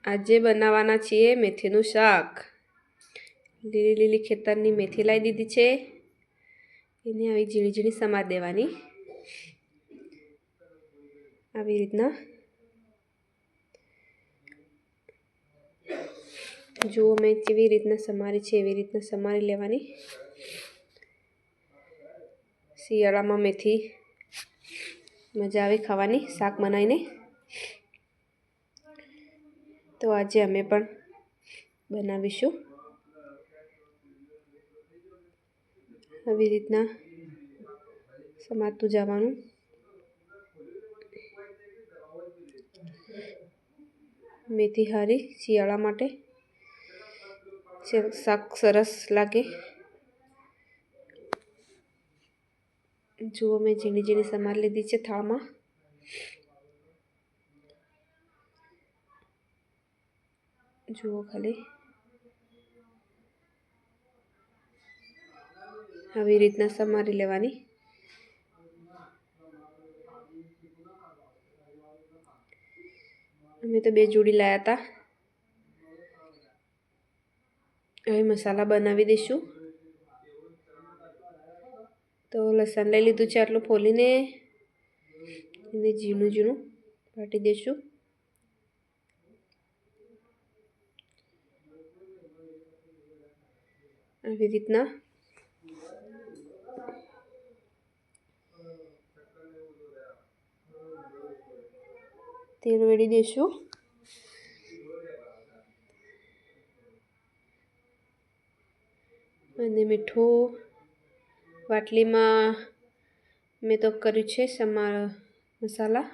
આજે બનાવવાના છીએ મેથીનું શાક। લીલી લીલી ખેતરની મેથી લાવી દીધી છે, એને આવી ઝીણી ઝીણી સમાર દેવાની। આવી રીતના જુઓ મેં કેવી રીતના સમારી છે, એવી રીતના સમારી લેવાની। શિયાળામાં મેથી મજા આવે ખાવાની શાક બનાવીને, તો આજે અમે પણ બનાવીશું। આવી રીતના સમારતું જવાનું। મેથી હારી શિયાળા માટે શાક સરસ લાગે। જુઓ મેં ઝીણી ઝીણી સમારી લીધી છે થાળમાં। જુઓ ખાલી આવી રીતના સમારી લેવાની। અમે તો 2 જોડી લાયા હતા। હવે મસાલા બનાવી દઈશું। તો લસણ લઈ લીધું છે આટલું ફોલીને, એને ઝીણું ઝીણું વાટી દઈશું। આવી રીતના તેલ વેડી દઈશું। અને મીઠું વાટલીમાં મેં તો કર્યું છે મસાલા।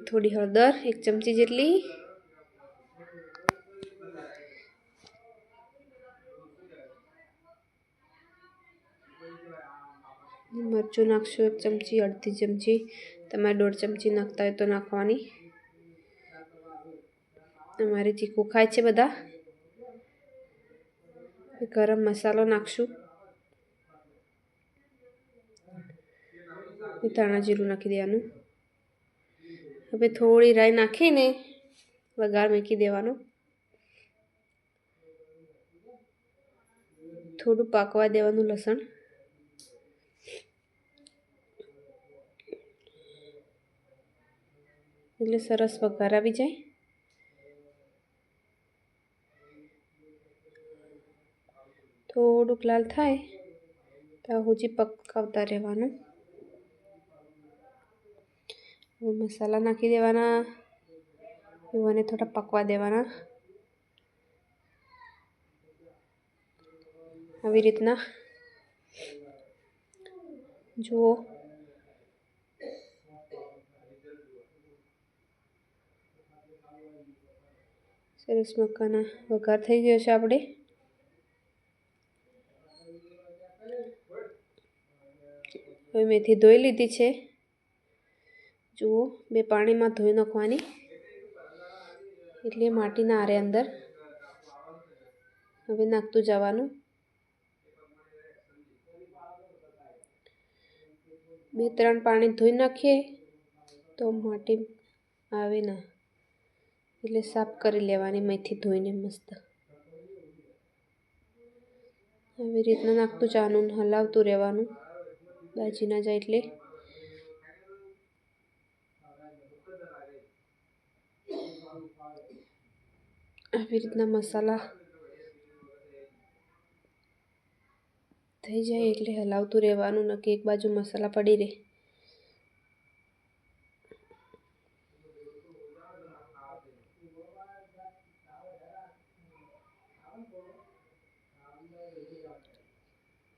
થોડી હળદર 1 ચમચી જેટલી, મરચું નાખશું 1 ચમચી, અડધી ચમચી, તમારે 1.5 ચમચી નાખતા હોય તો નાખવાની। અમારે તીખું ખાય છે બધા। ગરમ મસાલો નાખશું, ધાણા જીરું નાખી દેવાનું। હવે થોડી રાઈ નાખીને વઘાર મૂકી દેવાનો। થોડું પાકવા દેવાનું લસણ। એટલે સરસ વઘાર આવી જાય। થોડુંક લાલ થાય ત્યાં સુધી પકાવતા રહેવાનું। હવે મસાલા નાખી દેવાના, એને થોડા પકવા દેવાના। આવી રીતના જુઓ સરસ મકાના વઘાર થઈ ગયો છે આપણે। હવે મેથી ધોઈ લીધી છે, જુઓ 2 પાણીમાં ધોઈ નાખવાની, એટલે માટી ના આવે અંદર। હવે નાખતું જવાનું। 2-3 પાણી ધોઈ નાખીએ તો માટી આવે ના, એટલે સાફ કરી લેવાની મેથી ધોઈને મસ્ત। આવી રીતના નાખતું જવાનું, હલાવતું રહેવાનું, દાજી ના જાય એટલે। આવી રીતના મસાલા થઈ જાય એટલે હલાવતું રહેવાનું, નકે એક બાજુ મસાલા પડી રહે।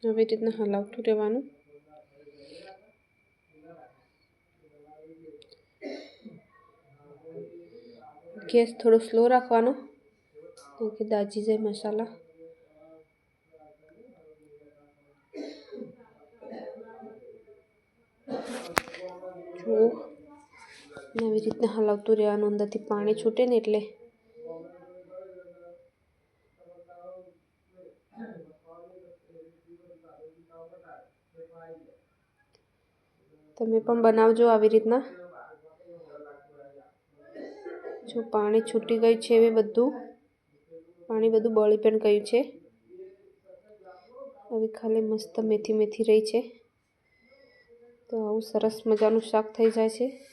આવી રીતના હલાવતું રહેવાનું। ગેસ થોડો સ્લો રાખવાનો, કે દાજી જાય મસાલા। જુઓ આવી રીતના હલાવતું રહેવાનું, અંદરથી પાણી છૂટે ને એટલે। તમે પણ બનાવજો આવી રીતના। જો પાણી છૂટી ગયું છે હવે પાણી બધું બળી પણ ગયું છે. હવે ખાલી મસ્ત મેથી રહી છે. તો આવું સરસ મજાનું શાક થઈ જાય છે.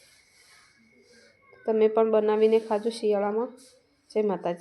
તમે પણ બનાવીને ખાજો શિયાળામાં. જય માતાજી.